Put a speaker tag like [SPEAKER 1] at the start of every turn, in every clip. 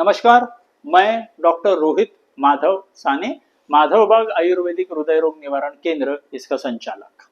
[SPEAKER 1] नमस्कार, मैं डॉक्टर रोहित माधव साने, माधवबाग आयुर्वेदिक हृदय रोग निवारण केंद्र इसका संचालक।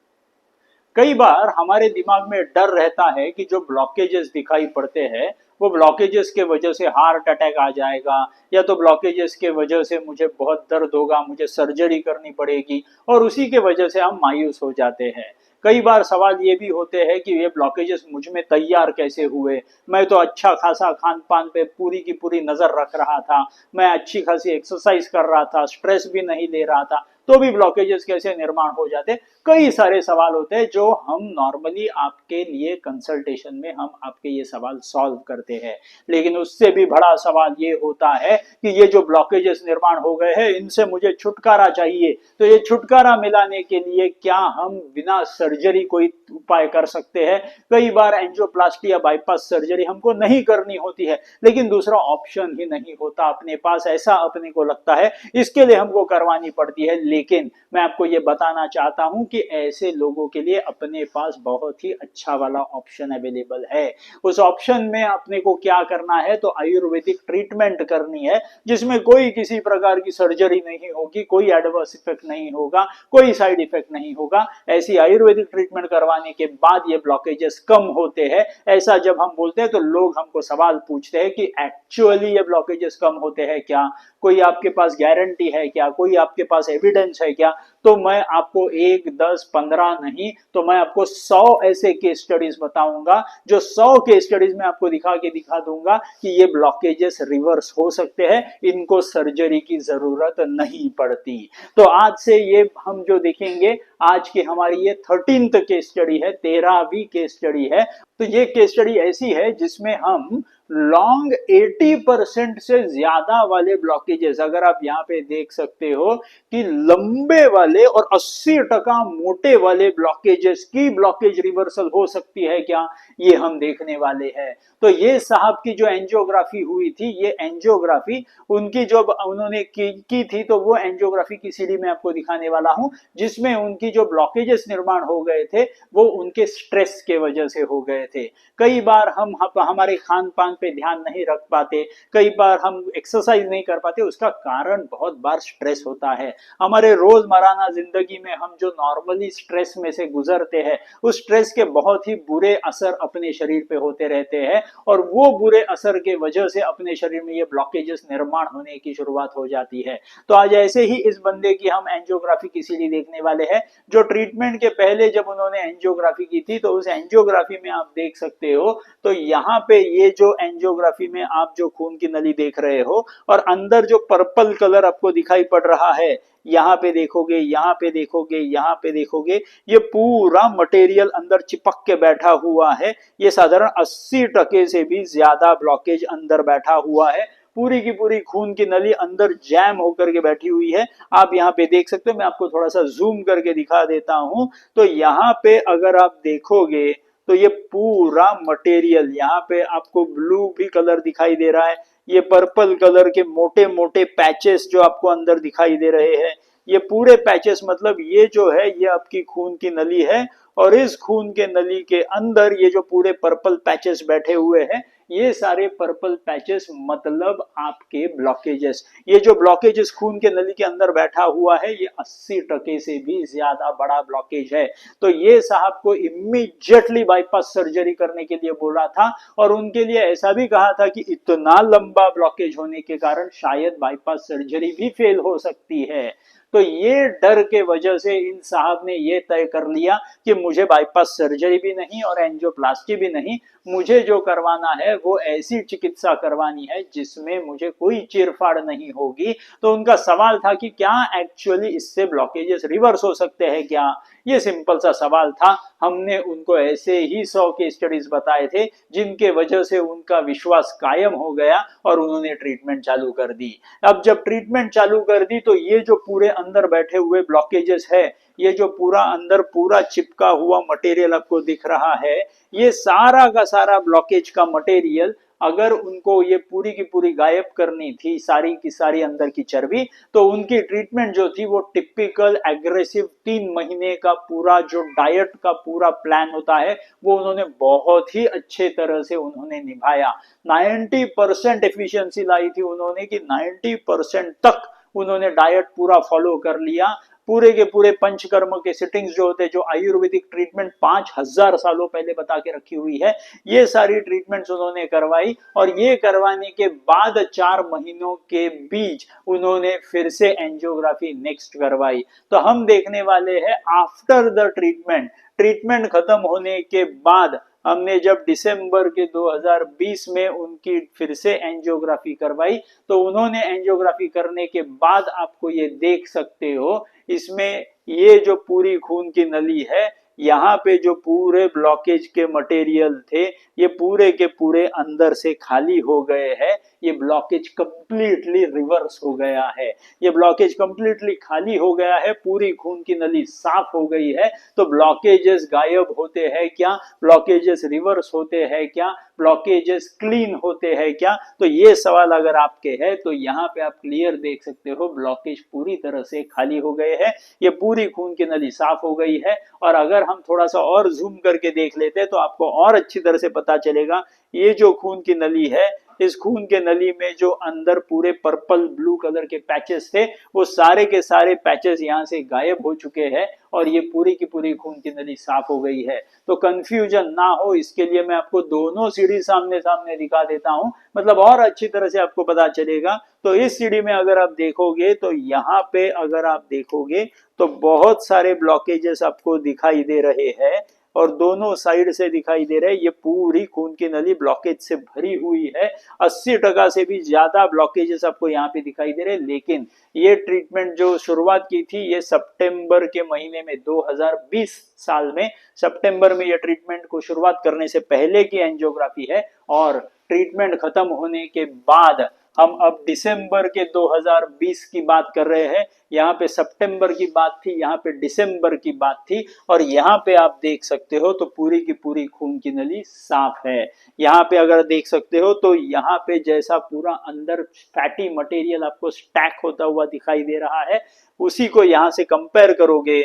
[SPEAKER 1] कई बार हमारे दिमाग में डर रहता है कि जो ब्लॉकेजेस दिखाई पड़ते हैं वो ब्लॉकेजेस के वजह से हार्ट अटैक आ जाएगा, या तो ब्लॉकेजेस के वजह से मुझे बहुत दर्द होगा, मुझे सर्जरी करनी पड़ेगी, और उसी के वजह से हम मायूस हो जाते हैं। कई बार सवाल ये भी होते हैं कि ये ब्लॉकेजेस मुझ में तैयार कैसे हुए। मैं तो अच्छा खासा खान पान पे पूरी की पूरी नजर रख रहा था, मैं अच्छी खासी एक्सरसाइज कर रहा था, स्ट्रेस भी नहीं ले रहा था, तो भी ब्लॉकेजेस कैसे निर्माण हो जाते। कई सारे सवाल होते हैं जो हम नॉर्मली आपके लिए कंसल्टेशन में हम आपके ये सवाल सॉल्व करते हैं। लेकिन उससे भी बड़ा सवाल ये होता है कि ये जो ब्लॉकेजेस निर्माण हो गए हैं इनसे मुझे छुटकारा चाहिए। तो ये छुटकारा मिलाने के लिए क्या हम बिना सर्जरी कोई उपाय कर सकते हैं? कई बार एंजियोप्लास्टी या बाईपास सर्जरी हमको नहीं करनी होती है, लेकिन दूसरा ऑप्शन ही नहीं होता अपने पास, ऐसा अपने को लगता है, इसके लिए हमको करवानी पड़ती है। लेकिन मैं आपको ये बताना चाहता हूं कि ऐसे लोगों के लिए अपने पास बहुत ही अच्छा वाला ऑप्शन अवेलेबल है। उस ऑप्शन में अपने को क्या करना है, तो आयुर्वेदिक ट्रीटमेंट करनी है, जिसमें कोई किसी प्रकार की सर्जरी नहीं होगी, कोई एडवर्स इफेक्ट नहीं होगा, कोई साइड इफेक्ट नहीं होगा। ऐसी आयुर्वेदिक ट्रीटमेंट करवाने के बाद ये ब्लॉकेजेस कम होते हैं। ऐसा जब हम बोलते हैं तो लोग हमको सवाल पूछते हैं कि एक्चुअली ये ब्लॉकेजेस कम होते हैं क्या, कोई आपके पास गारंटी है क्या, कोई आपके पास एविडेंस है क्या? तो मैं आपको 1, 10, 15 नहीं, तो मैं आपको 100 ऐसे केस स्टडीज बताऊंगा, जो 100 केस स्टडीज में आपको दिखा दूंगा कि ये ब्लॉकेजेस रिवर्स हो सकते हैं, इनको सर्जरी की जरूरत नहीं पड़ती। तो आज से ये हम जो देखेंगे, आज की हमारी ये 13th केस स्टडी है, 13वीं केस स्टडी है। तो ये केस स्टडी ऐसी है जिसमें हम लॉन्ग 80% से ज्यादा वाले ब्लॉकेजेस, अगर आप यहाँ पे देख सकते हो कि लंबे वाले और 80% मोटे वाले ब्लॉकेजेस की ब्लॉकेज रिवर्सल हो सकती है क्या, ये हम देखने वाले हैं। तो ये साहब की जो एंजियोग्राफी हुई थी, ये एंजियोग्राफी उनकी जो उन्होंने की थी, तो वो एंजियोग्राफी की सीडी में आपको दिखाने वाला हूं, जिसमें उनकी जो ब्लॉकेजेस निर्माण हो गए थे वो उनके स्ट्रेस के वजह से हो गए थे। कई बार हम हमारे खान पान पे ध्यान नहीं रख पाते, कई बार हम एक्सरसाइज नहीं कर पाते, उसका कारण बहुत बार स्ट्रेस होता है। हमारे रोजमर्रा जिंदगी में हम जो नॉर्मली स्ट्रेस में से गुजरते हैं, उस स्ट्रेस के बहुत ही बुरे असर अपने शरीर पे होते रहते हैं, और वो बुरे असर के वजह से अपने शरीर में ये ब्लॉकेजेस निर्माण होने की शुरुआत हो जाती है। तो आज ऐसे ही इस बंदे की हम एंजियोग्राफी की सीडी देखने वाले हैं, जो ट्रीटमेंट के पहले जब उन्होंने एंजियोग्राफी की थी, तो उस एंजियोग्राफी में आप देख सकते हो, तो यहाँ पे ये जो एंजियोग्राफी में आप जो खून की नली देख रहे हो, और अंदर जो पर्पल कलर आपको दिखाई पड़ रहा है, यहाँ पे देखोगे, यहाँ पे देखोगे, यहाँ पे देखोगे, ये पूरा मटेरियल अंदर चिपक के बैठा हुआ है। ये साधारण 80% से भी ज्यादा ब्लॉकेज अंदर बैठा हुआ है। पूरी की पूरी खून की नली अंदर जैम होकर के बैठी हुई है। आप यहाँ पे देख सकते हो, मैं आपको थोड़ा सा जूम करके दिखा देता हूं। तो यहाँ पे अगर आप देखोगे तो ये पूरा मटेरियल, यहाँ पे आपको ब्लू भी कलर दिखाई दे रहा है, ये पर्पल कलर के मोटे मोटे पैचेस जो आपको अंदर दिखाई दे रहे हैं, ये पूरे पैचेस, मतलब ये जो है ये आपकी खून की नली है, और इस खून के नली के अंदर ये जो पूरे पर्पल पैचेस बैठे हुए हैं, ये सारे पर्पल पैचेस मतलब आपके ब्लॉकेजेस। ये जो ब्लॉकेजेस खून के नली के अंदर बैठा हुआ है, ये 80% से भी ज्यादा बड़ा ब्लॉकेज है। तो ये साहब को इमीडिएटली बाईपास सर्जरी करने के लिए बोला था, और उनके लिए ऐसा भी कहा था कि इतना लंबा ब्लॉकेज होने के कारण शायद बाईपास सर्जरी भी फेल हो सकती है। तो ये डर के वजह से इन साहब ने ये तय कर लिया कि मुझे बाईपास सर्जरी भी नहीं और एंजियोप्लास्टी भी नहीं, मुझे जो करवाना है वो ऐसी चिकित्सा करवानी है जिसमें मुझे कोई चीरफाड़ नहीं होगी। तो उनका सवाल था कि क्या एक्चुअली इससे ब्लॉकेजेस रिवर्स हो सकते हैं क्या? ये सिंपल सा सवाल था। हमने उनको ऐसे ही 100 केस स्टडीज बताए थे, जिनके वजह से उनका विश्वास कायम हो गया और उन्होंने ट्रीटमेंट चालू कर दी। अब जब ट्रीटमेंट चालू कर दी, तो ये जो पूरे अंदर बैठे हुए ब्लॉकेजेस है, ये जो पूरा अंदर पूरा चिपका हुआ मटेरियल आपको दिख रहा है, ये सारा का सारा ब्लॉकेज का मटेरियल अगर उनको ये पूरी की पूरी गायब करनी थी सारी की सारी अंदर की चर्बी, तो उनकी ट्रीटमेंट जो थी वो टिपिकल एग्रेसिव 3 महीने का पूरा जो डाइट का पूरा प्लान होता है वो उन्होंने बहुत ही अच्छे तरह से उन्होंने निभाया। 90% एफिशिएंसी लाई थी उन्होंने कि 90% तक उन्होंने डाइट पूरा फॉलो कर लिया। पूरे के पूरे पंचकर्म के सिटिंग्स जो होते हैं, जो आयुर्वेदिक ट्रीटमेंट 5000 सालों पहले बता के रखी हुई है, ये सारी ट्रीटमेंट्स उन्होंने करवाई। और ये करवाने के बाद 4 महीनों के बीच उन्होंने फिर से एंजियोग्राफी नेक्स्ट करवाई। तो हम देखने वाले हैं आफ्टर द ट्रीटमेंट, ट्रीटमेंट खत्म होने के बाद हमने जब दिसंबर के 2020 में उनकी फिर से एंजियोग्राफी करवाई, तो उन्होंने एंजियोग्राफी करने के बाद आपको ये देख सकते हो, इसमें ये जो पूरी खून की नली है, यहाँ पे जो पूरे ब्लॉकेज के मटेरियल थे ये पूरे के पूरे अंदर से खाली हो गए हैं। ये ब्लॉकेज कंप्लीटली रिवर्स हो गया है, ये ब्लॉकेज कंप्लीटली खाली हो गया है, पूरी खून की नली साफ हो गई है। तो ब्लॉकेजेस गायब होते हैं क्या, ब्लॉकेजेस रिवर्स होते हैं क्या, ब्लॉकेजेस क्लीन होते हैं क्या? तो ये सवाल अगर आपके हैं तो यहाँ पे आप क्लियर देख सकते हो, ब्लॉकेज पूरी तरह से खाली हो गए हैं, ये पूरी खून की नली साफ हो गई है। और अगर हम थोड़ा सा और जूम करके देख लेते हैं तो आपको और अच्छी तरह से पता चलेगा, ये जो खून की नली है, इस खून के नली में जो अंदर पूरे पर्पल ब्लू कलर के पैचेस थे, वो सारे के सारे पैचेस यहाँ से गायब हो चुके हैं और ये पूरी की पूरी खून की नली साफ हो गई है। तो कंफ्यूजन ना हो इसके लिए मैं आपको दोनों सीढ़ी सामने सामने दिखा देता हूं, मतलब और अच्छी तरह से आपको पता चलेगा। तो इस सीढ़ी में अगर आप देखोगे तो यहाँ पे अगर आप देखोगे तो बहुत सारे ब्लॉकेजेस आपको दिखाई दे रहे हैं और दोनों साइड से दिखाई दे रहे हैं। ये पूरी खून की नली ब्लॉकेज से भरी हुई है, 80% से भी ज्यादा ब्लॉकेजेस आपको यहाँ पे दिखाई दे रहे हैं। लेकिन ये ट्रीटमेंट जो शुरुआत की थी ये सितंबर के महीने में 2020 साल में, सितंबर में ये ट्रीटमेंट को शुरुआत करने से पहले की एंजियोग्राफी है। और ट्रीटमेंट खत्म होने के बाद हम अब दिसंबर के 2020 की बात कर रहे हैं, यहाँ पे सितंबर की बात थी, यहाँ पे दिसंबर की बात थी। और यहाँ पे आप देख सकते हो तो पूरी की पूरी खून की नली साफ है। यहाँ पे अगर देख सकते हो तो यहाँ पे जैसा पूरा अंदर फैटी मटेरियल आपको स्टैक होता हुआ दिखाई दे रहा है, उसी को यहाँ से कंपेयर करोगे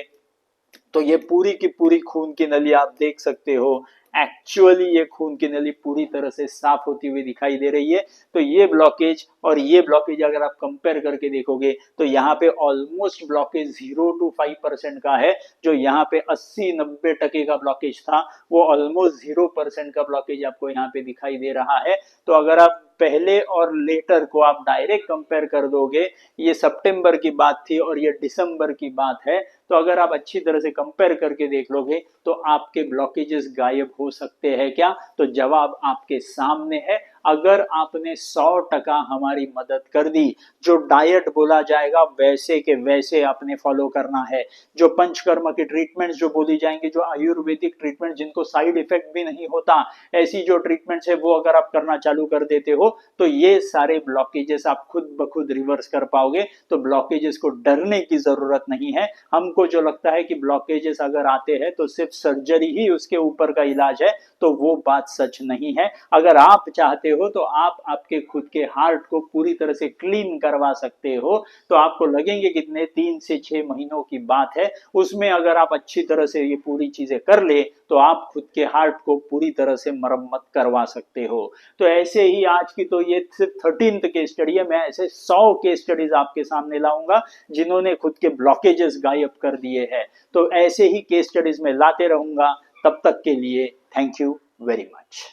[SPEAKER 1] तो ये पूरी की पूरी खून की नली आप देख सकते हो, एक्चुअली ये खून की नली पूरी तरह से साफ होती हुई दिखाई दे रही है। तो ये ब्लॉकेज और ये ब्लॉकेज अगर आप कंपेयर करके देखोगे तो यहाँ पे ऑलमोस्ट ब्लॉकेज 0 to 5% का है। जो यहाँ पे 80-90% का ब्लॉकेज था वो ऑलमोस्ट 0% का ब्लॉकेज आपको यहाँ पे दिखाई दे रहा है। तो अगर आप पहले और लेटर को आप डायरेक्ट कंपेयर कर दोगे, ये सितंबर की बात थी और ये दिसंबर की बात है, तो अगर आप अच्छी तरह से कंपेयर करके देख लोगे तो आपके ब्लॉकेजेस गायब हो सकते हैं क्या? तो जवाब आपके सामने है। अगर आपने 100% हमारी मदद कर दी, जो डाइट बोला जाएगा वैसे के वैसे आपने फॉलो करना है, जो पंचकर्म की ट्रीटमेंट्स जो बोली जाएंगी, जो आयुर्वेदिक ट्रीटमेंट जिनको साइड इफेक्ट भी नहीं होता, ऐसी जो ट्रीटमेंट्स है वो अगर आप करना चालू कर देते हो तो ये सारे ब्लॉकेजेस आप खुद ब खुद रिवर्स कर पाओगे। तो ब्लॉकेजेस को डरने की जरूरत नहीं है। हमको जो लगता है कि ब्लॉकेजेस अगर आते हैं तो सिर्फ सर्जरी ही उसके ऊपर का इलाज है, तो वो बात सच नहीं है। अगर आप चाहते हो तो आप आपके खुद के हार्ट को पूरी तरह से क्लीन करवा सकते हो। तो आपको लगेंगे कितने 3 से 6 महीनों की बात है, उसमें अगर आप अच्छी तरह से ये पूरी चीजें कर ले तो आप खुद के हार्ट को पूरी तरह से मरम्मत करवा सकते हो। तो ऐसे ही आज की तो ये सिर्फ 13th केस स्टडी है, मैं ऐसे 100 केस स्टडीज आपके सामने लाऊंगा जिन्होंने खुद के ब्लॉकेजेस गायब कर दिए हैं। तो ऐसे ही केस स्टडीज में लाते रहूंगा। तब तक के लिए थैंक यू वेरी मच।